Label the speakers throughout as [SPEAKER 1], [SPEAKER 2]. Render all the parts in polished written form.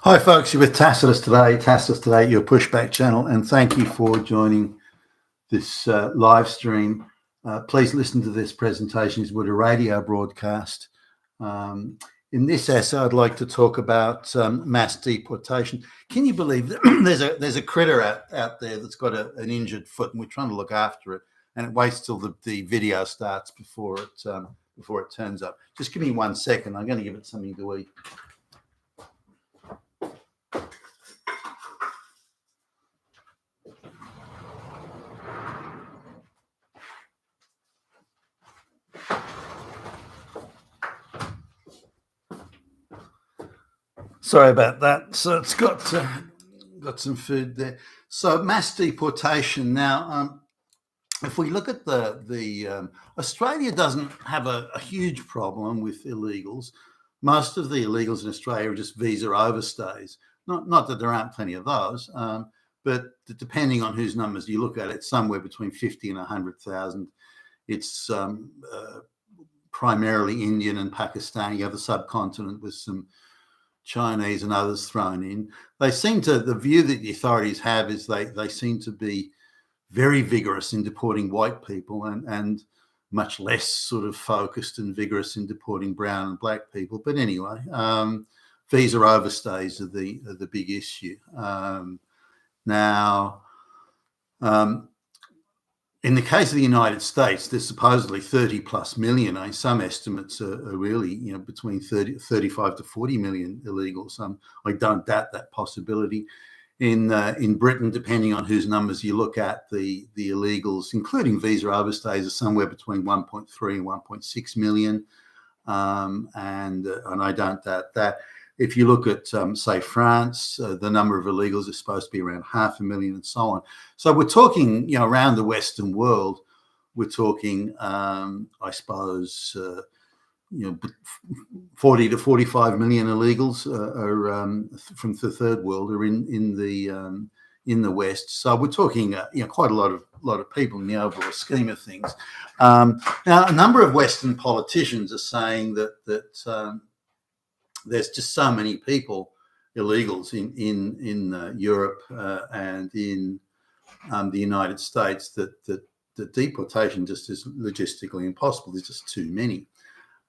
[SPEAKER 1] Hi, folks. You're with Tacitus today, your pushback channel, and thank you for joining this live stream. Please listen to this presentation as would a radio broadcast. In this essay, I'd like to talk about mass deportation. Can you believe that there's a critter out there that's got an injured foot, and we're trying to look after it, and it waits till the video starts before it turns up. Just give me 1 second. I'm going to give it something to eat. Sorry about that. So it's got some food there. So mass deportation. Now, if we look at the Australia doesn't have a huge problem with illegals. Most of the illegals in Australia are just visa overstays. Not that there aren't plenty of those, but depending on whose numbers you look at, it's somewhere between 50 and 100,000. It's primarily Indian and Pakistani. You have the subcontinent with some Chinese and others thrown in. The view that the authorities have is they seem to be very vigorous in deporting white people and much less sort of focused and vigorous in deporting brown and black people. But anyway, visa overstays are the big issue. Now, in the case of the United States, there's supposedly 30 plus million. Some estimates are really, between 35 to 40 million illegals. I don't doubt that possibility. In Britain, depending on whose numbers you look at, the illegals, including visa overstays, are somewhere between 1.3 and 1.6 million. And I don't doubt that. If you look at, say, France, the number of illegals is supposed to be around 500,000 and so on. So we're talking, around the Western world, we're talking, I suppose, 40 to 45 million illegals are from the third world are in the West. So we're talking, quite a lot of people in the overall scheme of things. Now, a number of Western politicians are saying that there's just so many people, illegals in Europe and in the United States that deportation just is logistically impossible. There's just too many.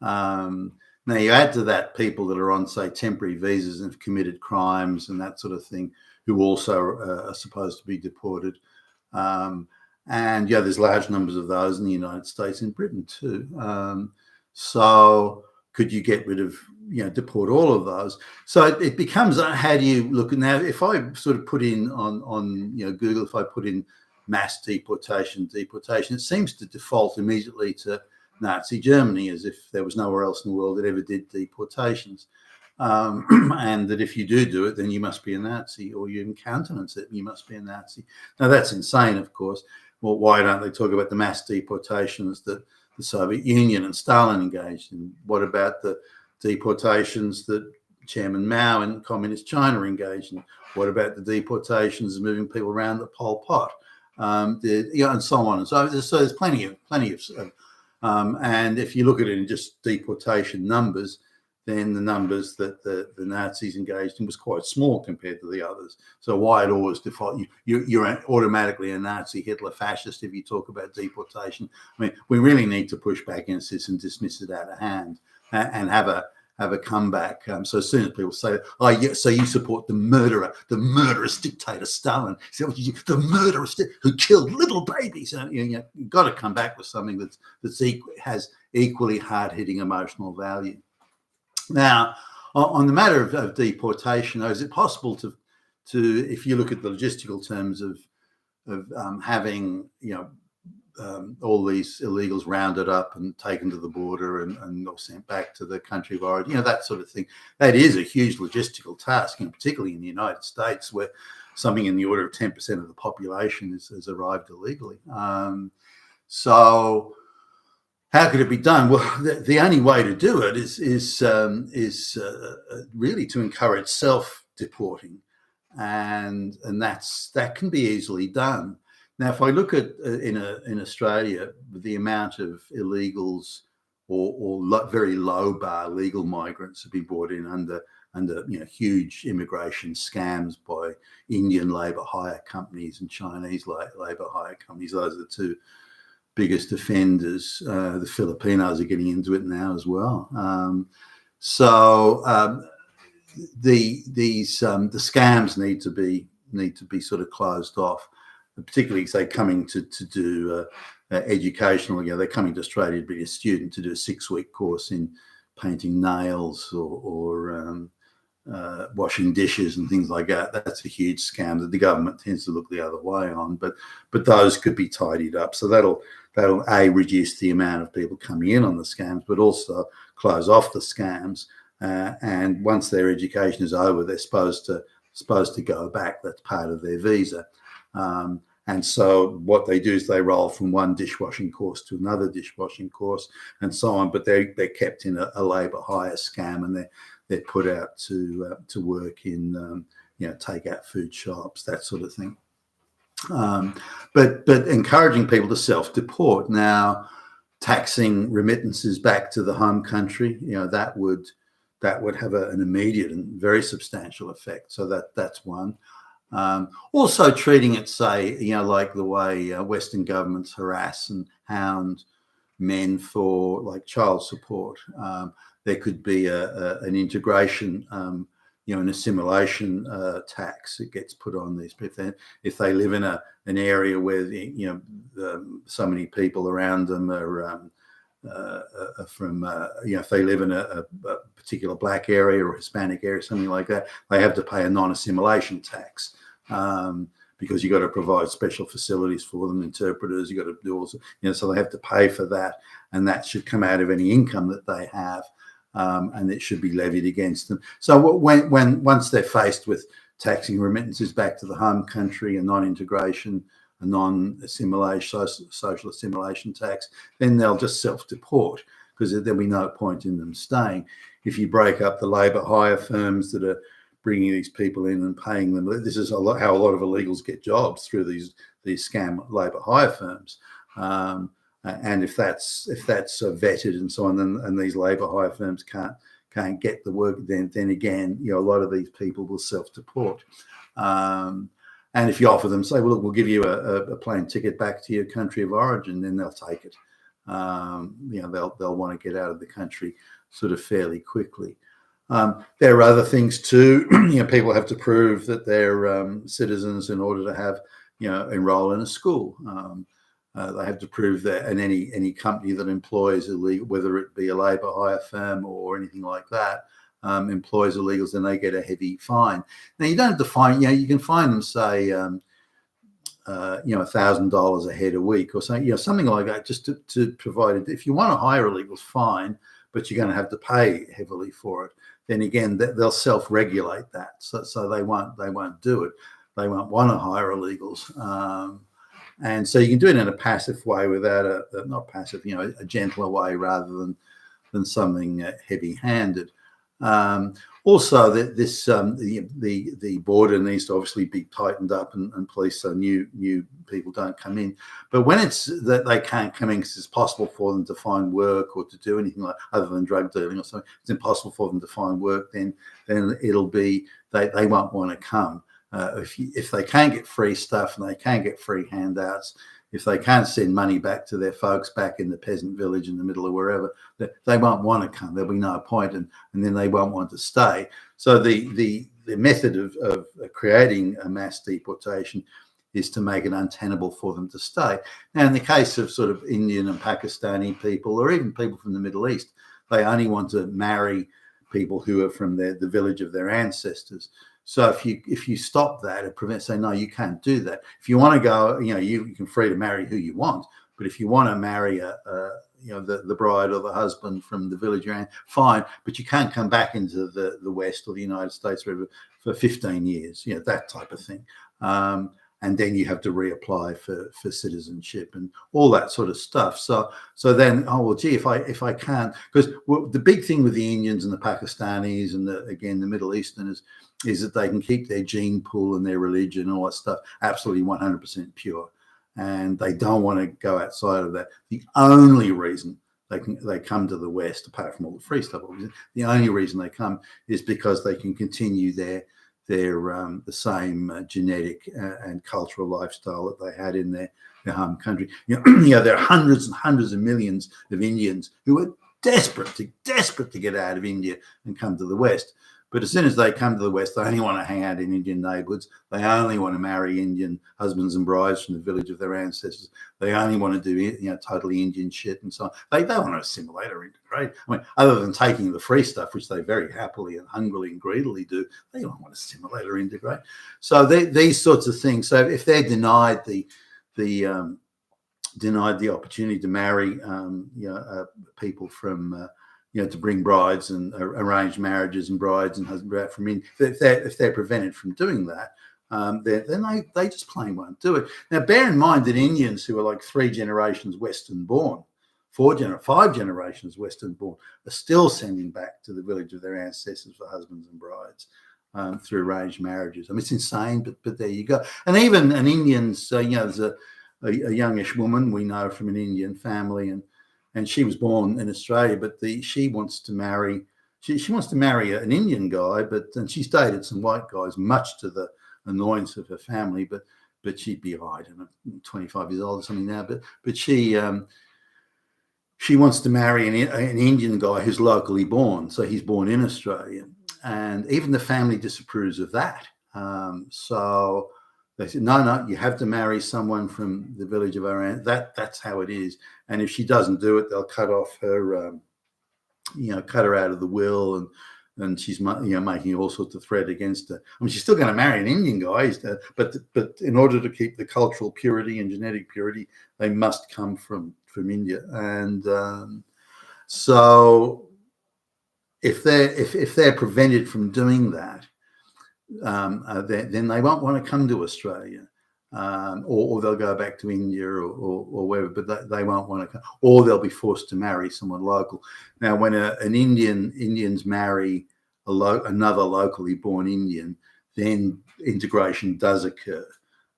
[SPEAKER 1] Now you add to that people that are on, say, temporary visas and have committed crimes and that sort of thing, who also are supposed to be deported. And there's large numbers of those in the United States and Britain too. So could you get rid of, deport all of those? So it becomes, how do you look? Now, if I sort of put in on Google, if I put in mass deportation, it seems to default immediately to Nazi Germany, as if there was nowhere else in the world that ever did deportations. And that if you do it, then you must be a Nazi, or you can countenance it, and you must be a Nazi. Now, that's insane, of course. Well, why don't they talk about the mass deportations that the Soviet Union and Stalin engaged in? What about the deportations that Chairman Mao and Communist China engaged in? What about the deportations of moving people around the Pol Pot? And so on and so. So there's plenty of. And if you look at it in just deportation numbers, then the numbers that the Nazis engaged in was quite small compared to the others. So why it always default? You're automatically a Nazi, Hitler, fascist if you talk about deportation. I mean, we really need to push back against this and dismiss it out of hand and have a comeback. So as soon as people say, "Oh, yeah, so you support the murderous dictator Stalin, so the murderous who killed little babies," you've got to come back with something has equally hard-hitting emotional value. Now, on the matter of deportation, is it possible to, if you look at the logistical terms of having, all these illegals rounded up and taken to the border and or sent back to the country of origin, that sort of thing, that is a huge logistical task, particularly in the United States, where something in the order of 10% of the population has arrived illegally. So how could it be done? Well, the only way to do it is really to encourage self-deporting, and that can be easily done. Now, if I look at in Australia, the amount of illegals very low bar legal migrants have been brought in under huge immigration scams by Indian labour hire companies and Chinese labour hire companies. Those are the two biggest offenders. The Filipinos are getting into it now as well. The scams need to be sort of closed off, particularly say coming to do educational. They're coming to Australia to be a student to do a 6-week course in painting nails or washing dishes and things like that. That's a huge scam that the government tends to look the other way on. But those could be tidied up. So that'll reduce the amount of people coming in on the scams, but also close off the scams. And once their education is over, they're supposed to go back. That's part of their visa. And so what they do is they roll from one dishwashing course to another dishwashing course and so on. But they're kept in a labour hire scam, and they're put out to work in take out food shops, that sort of thing. But encouraging people to self-deport now, taxing remittances back to the home country, that would have an immediate and very substantial effect. So that's one. Also treating it, say, like the way Western governments harass and hound men for like child support. There could be an integration, an assimilation tax that gets put on these people. If they live in an area where so many people around them are from, if they live in a particular black area or Hispanic area, something like that, they have to pay a non-assimilation tax. Because you've got to provide special facilities for them, interpreters, you've got to do also, so they have to pay for that, and that should come out of any income that they have, and it should be levied against them. So once they're faced with taxing remittances back to the home country, a non-integration, a non-assimilation, social assimilation tax, then they'll just self-deport, because there'll be no point in them staying. If you break up the labour hire firms that are bringing these people in and paying them. This is how a lot of illegals get jobs, through these scam labour hire firms. And if that's vetted and so on, and these labour hire firms can't get the work, then again, a lot of these people will self-deport. And if you offer them, say, well, look, we'll give you a plane ticket back to your country of origin, then they'll take it. They'll want to get out of the country sort of fairly quickly. There are other things too. People have to prove that they're citizens in order to have, enroll in a school. They have to prove that, and any company that employs illegal, whether it be a labour hire firm or anything like that, employs illegals, then they get a heavy fine. Now you don't have to fine. You can fine them, say, $1,000 a head a week or something. Something like that, just to provide it. If you want to hire illegals, fine, but you're going to have to pay heavily for it. Then again, they'll self-regulate that, so they won't do it. They won't want to hire illegals, and so you can do it in a passive way, without not passive, a gentler way, rather than something heavy-handed. Also, the border needs to obviously be tightened up and policed, so new people don't come in. But when it's that they can't come in because it's possible for them to find work or to do anything like other than drug dealing or something, it's impossible for them to find work. Then it'll be they won't want to come. If they can't get free stuff and they can't get free handouts, if they can't send money back to their folks back in the peasant village in the middle of wherever, they won't want to come. There'll be no point, and then they won't want to stay. So the method of creating a mass deportation is to make it untenable for them to stay. Now, in the case of sort of Indian and Pakistani people, or even people from the Middle East, they only want to marry people who are from the village of their ancestors. So if you stop that, it prevents, say, no, you can't do that. If you want to go, you can free to marry who you want. But if you want to marry the bride or the husband from the village you're in, fine. But you can't come back into the West or the United States for 15 years, that type of thing. And then you have to reapply for citizenship and all that sort of stuff. So then, oh well, gee, if I can't, because the big thing with the Indians and the Pakistanis and the Middle Easterners is that they can keep their gene pool and their religion and all that stuff absolutely 100% pure, and they don't want to go outside of that. The only reason they come to the West, apart from all the free stuff. The only reason they come is because they can continue the same genetic and cultural lifestyle that they had in their home country. There are hundreds and hundreds of millions of Indians who are desperate to get out of India and come to the West. But as soon as they come to the West, they only want to hang out in Indian neighbourhoods. They only want to marry Indian husbands and brides from the village of their ancestors. They only want to do totally Indian shit and so on. They don't want to assimilate or integrate. I mean, other than taking the free stuff, which they very happily and hungrily and greedily do, they don't want to assimilate or integrate. So these sorts of things. So if they're denied the opportunity to marry, people from to bring brides and arrange marriages and brides and husbands from India. If they're prevented from doing that, then they just plain won't do it. Now, bear in mind that Indians who are like 3 generations Western born, 5 generations Western born, are still sending back to the village of their ancestors for husbands and brides through arranged marriages. I mean, it's insane, but there you go. And even an Indian's, there's a youngish woman we know from an Indian family, and she was born in Australia, but she wants to marry. She wants to marry an Indian guy, and she's dated some white guys, much to the annoyance of her family. But she'd be, I don't know, 25 years old or something now. But she wants to marry an Indian guy who's locally born, so he's born in Australia, and even the family disapproves of that. So they said, no, you have to marry someone from the village of our aunt. That's how it is. And if she doesn't do it, they'll cut off her, cut her out of the will, and she's making all sorts of threat against her. I mean, she's still going to marry an Indian guy, but in order to keep the cultural purity and genetic purity, they must come from India. And so if they're prevented from doing that, then they won't want to come to Australia, or they'll go back to India or wherever, but they won't want to come, or they'll be forced to marry someone local. Now, when Indians marry another locally born Indian, then integration does occur.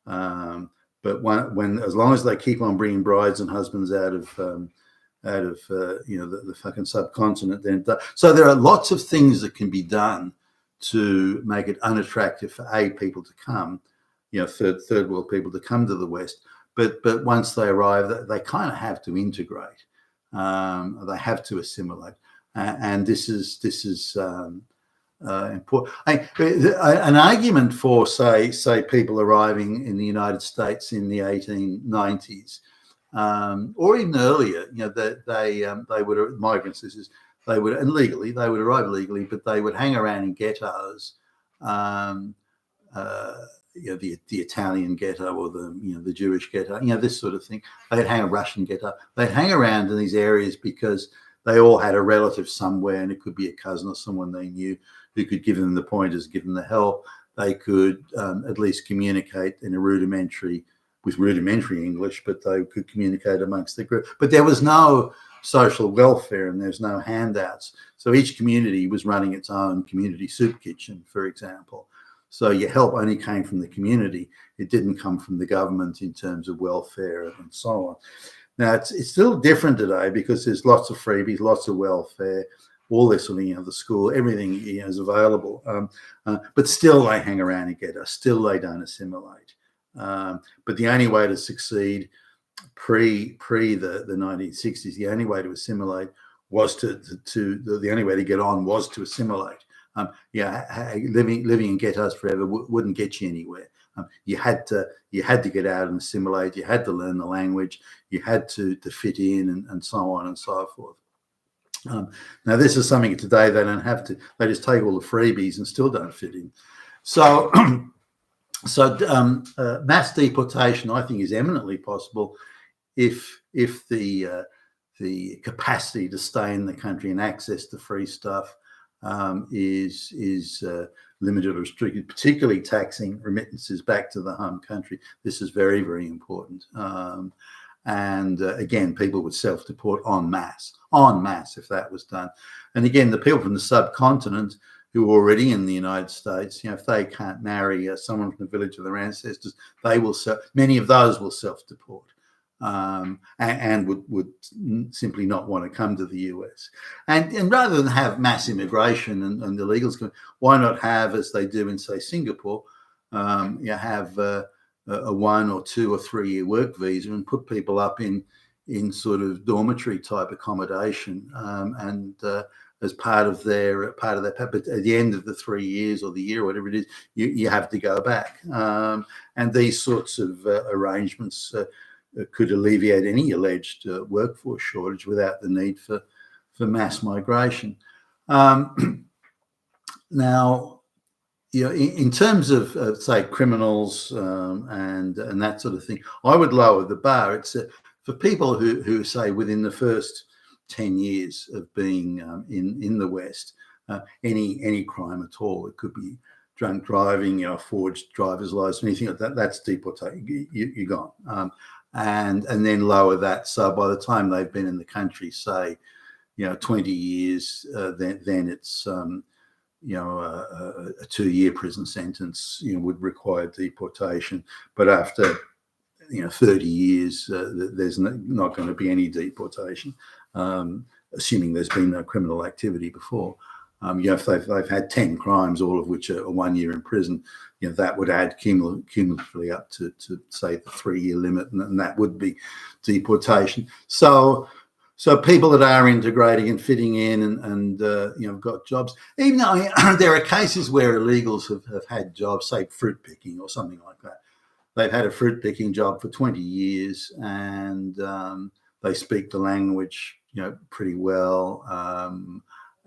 [SPEAKER 1] But when as long as they keep on bringing brides and husbands out of the fucking subcontinent, then so there are lots of things that can be done to make it unattractive for people to come, third world people to come to the West. But once they arrive, they kind of have to integrate. They have to assimilate, and this is important. An argument for say people arriving in the United States in the 1890s, or even earlier, that they would migrants. They would, and legally, they would arrive legally, but they would hang around in ghettos, the Italian ghetto or the Jewish ghetto, this sort of thing. They'd hang a Russian ghetto. They'd hang around in these areas because they all had a relative somewhere, and it could be a cousin or someone they knew who could give them the pointers, give them the help. They could at least communicate in with rudimentary English, but they could communicate amongst the group. But there was no social welfare and there's no handouts. So each community was running its own community soup kitchen, for example. So your help only came from the community. It didn't come from the government in terms of welfare and so on. Now, it's still different today because there's lots of freebies, lots of welfare, all this sort of, the school, everything is available. But still they hang around and get us. Still they don't assimilate. But the only way to succeed pre the 1960s, the only way to assimilate was the only way to get on was to assimilate. Living in ghettos forever wouldn't get you anywhere. You had to get out and assimilate. You had to learn the language. You had to fit in and so on and so forth. Now, this is something today they don't have to. They just take all the freebies and still don't fit in. So, mass deportation, I think, is eminently possible if the capacity to stay in the country and access to free stuff is limited or restricted, particularly taxing remittances back to the home country. This is very, very important. And again, people would self-deport en masse if that was done. And again, the people from the subcontinent who are already in the United States, if they can't marry someone from the village of their ancestors, many of those will self-deport. and would simply not want to come to the US. And rather than have mass immigration and illegals, why not have, as they do in, say, Singapore, you have a 1 or 2 or 3 year work visa and put people up in sort of dormitory type accommodation, and as part of their but at the end of the 3 years or the year, or whatever it is, you have to go back. And these sorts of arrangements could alleviate any alleged workforce shortage without the need for mass migration. Now, in terms of say criminals and that sort of thing, I would lower the bar. It's for people who say within the first 10 years of being in the West, any crime at all. It could be drunk driving, forged driver's license, anything like that. That's deportation. You're gone. And then lower that. So by the time they've been in the country, say, 20 years, then it's a 2-year prison sentence, would require deportation. But after 30 years, there's not going to be any deportation, assuming there's been no criminal activity before. If they've had 10 crimes, all of which are 1 year in prison, that would add cumulatively up to say the 3-year limit, and that would be deportation. So people that are integrating and fitting in and got jobs, even though there are cases where illegals have had jobs, say fruit picking or something like that. They've had a fruit picking job for 20 years and they speak the language, pretty well.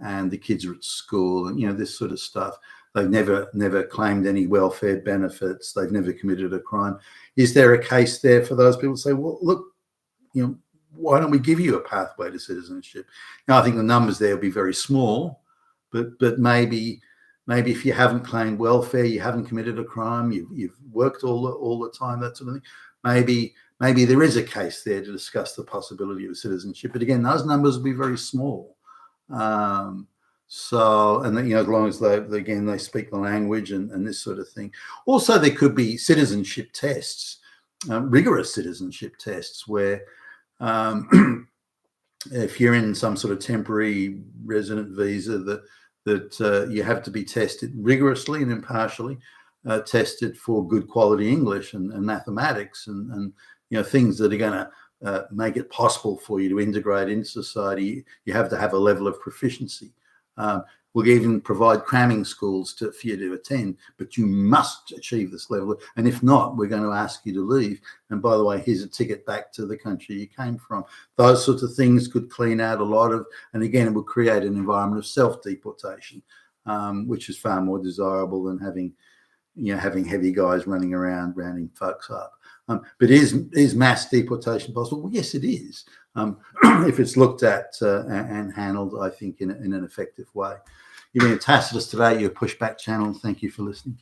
[SPEAKER 1] And the kids are at school and, this sort of stuff. They've never claimed any welfare benefits. They've never committed a crime. Is there a case there for those people to say, well, look, why don't we give you a pathway to citizenship? Now, I think the numbers there will be very small, but maybe if you haven't claimed welfare, you haven't committed a crime, you've worked all the time, that sort of thing. Maybe there is a case there to discuss the possibility of citizenship. But again, those numbers will be very small. So, and as long as they speak the language and this sort of thing. Also, there could be citizenship tests, rigorous citizenship tests, where if you're in some sort of temporary resident visa, that you have to be tested rigorously and impartially, tested for good quality English and mathematics and things that are going to make it possible for you to integrate into society. You have to have a level of proficiency. We'll even provide cramming schools for you to attend, but you must achieve this level. And if not, we're going to ask you to leave. And by the way, here's a ticket back to the country you came from. Those sorts of things could clean out a lot of, and again, it would create an environment of self-deportation, which is far more desirable than having heavy guys running around rounding folks up. But is mass deportation possible? Well, yes, it is. If it's looked at and handled, I think, in an effective way. You've been at Tacitus today, your Pushback channel. Thank you for listening.